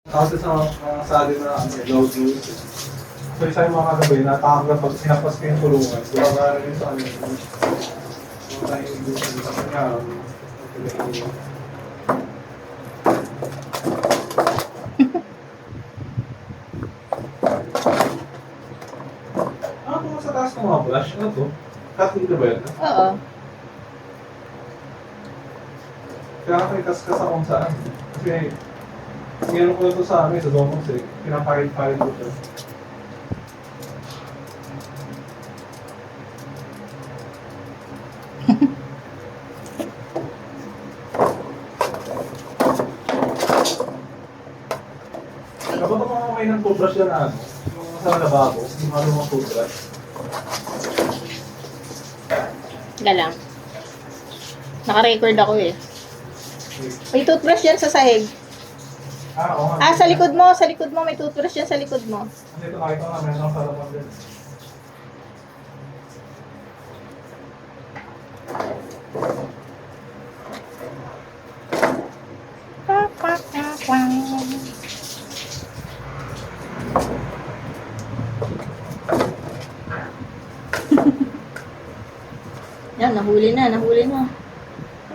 Kasi sa mga sali na loud news. So isa yung mga kagabi, natakang pag sinapas ko yung tulungan. Diba ba rin sa ano yung mga yung gusto nila kanya. Kung sa taas ng mga brush, ano to? Cutting the bell? Oo. Kaya ako ikas-kas akong saan. Kasi, meron ko ito sa amin, sa Domos eh. Pinapahid-pahid ko siya. Kapag ako may ng toothbrush yan na ano, yung sa lababo, yung marunong toothbrush. Galang. Naka-record ako eh. May toothbrush yan sa sahig. Oo. Sa likod mo, may toothbrush yan sa likod mo. Kasi ito nakita ko na meron sa lababo din. Yan, nahuli na.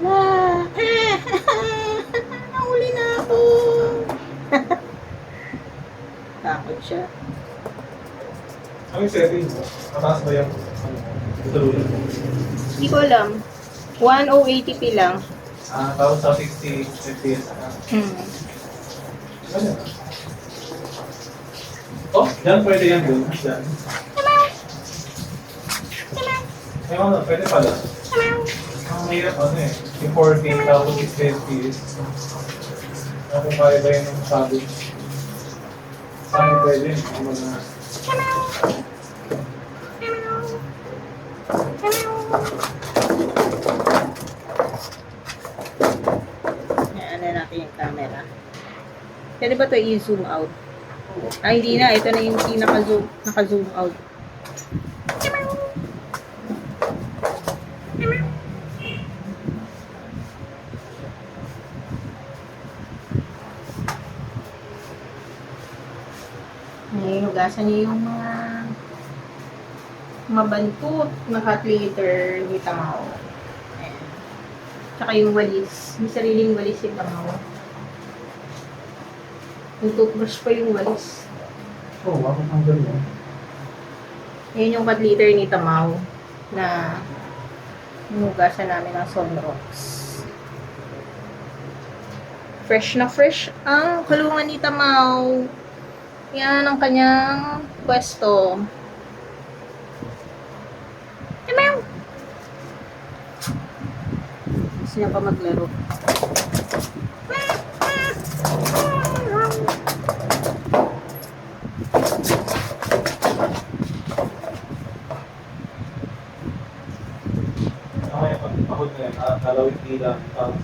Ala! Nahuli na ako! Takot siya. Ano yung setting mo? Mataas ba yung tutulungan mo? Hindi ko alam. 1080p lang. Tapos sa 60 FPS na. Ganyan. Oh, dyan pwede yan dun. Dyan. Ayun na, pwede pala. Ang mahirap ano eh. Yung 4K tapos 60 FPS. Ano kung kaya ba yun ng sabi? Saan pwede yun? Ang mga... Ano natin yung camera. Pwede ba ito i-zoom out? Hindi na. Ito na yung naka-zoom out. Hinugasan niyo yung mga bantot na cat litter ni Tamaw. Ayan. Tsaka yung walis. May sariling walis si Tamaw. Yung toothbrush pa yung walis. Oo, ako ang ganyan. Ayan yung cat litter ni Tamaw na hinugasan namin ng Sunrox. Fresh na fresh ang kulungan ni Tamaw. Yan ang kanyang pwesto. Tamaw! Gusto niya pa maglaro. Ako yung pagpahod na yan, dalawin tila. Tapos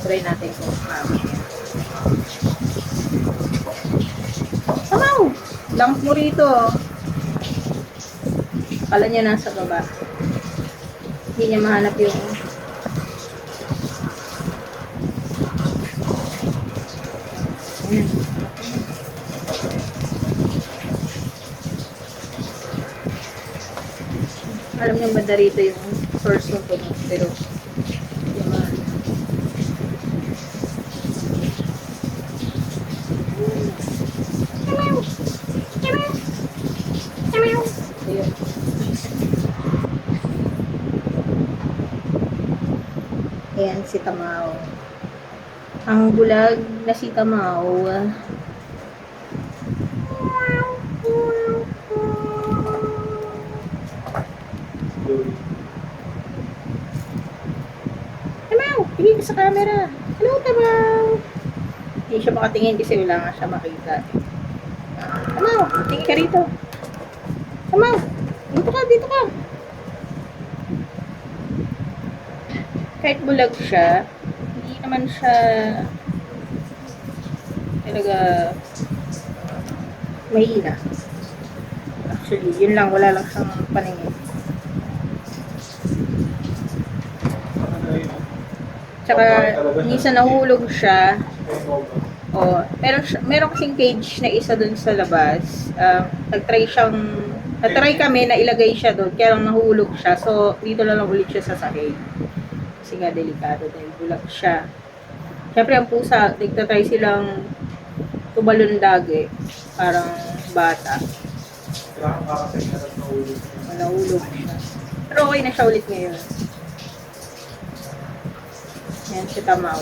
try natin kung Tamaw! Lamp mo rito. Akala niya nasa baba. Hindi niya mahanap yung Ayan. Alam niyo ba rito yung source ng puno, pero yung Ayan si Tamaw. Ang bulag na si Tamaw. Tamaw! Tingin ka sa camera. Hello, Tamaw! Hindi siya makatingin kasi wala nga siya makita. Tamaw! Tingin ka rito. Tamaw! Dito ka, dito ka. Kahit bulag siya, hindi naman siya talaga mahina. Actually, yun lang, wala lang siyang paningin. Tsaka, minsan nahulog siya. Oh, meron kasing cage na isa dun sa labas. Nag-try kami na ilagay siya doon, kaya lang nahulog siya. So, dito na lang ulit siya sa sahig. Kasi nga delikado dahil bulag siya. Siyempre, ang pusa, nagtatry silang tubalon lagi. Parang bata. Kailangan kakasay na rin nahulog. Nahulog siya. Pero okay na siya ulit ngayon. Yan si Tamaw.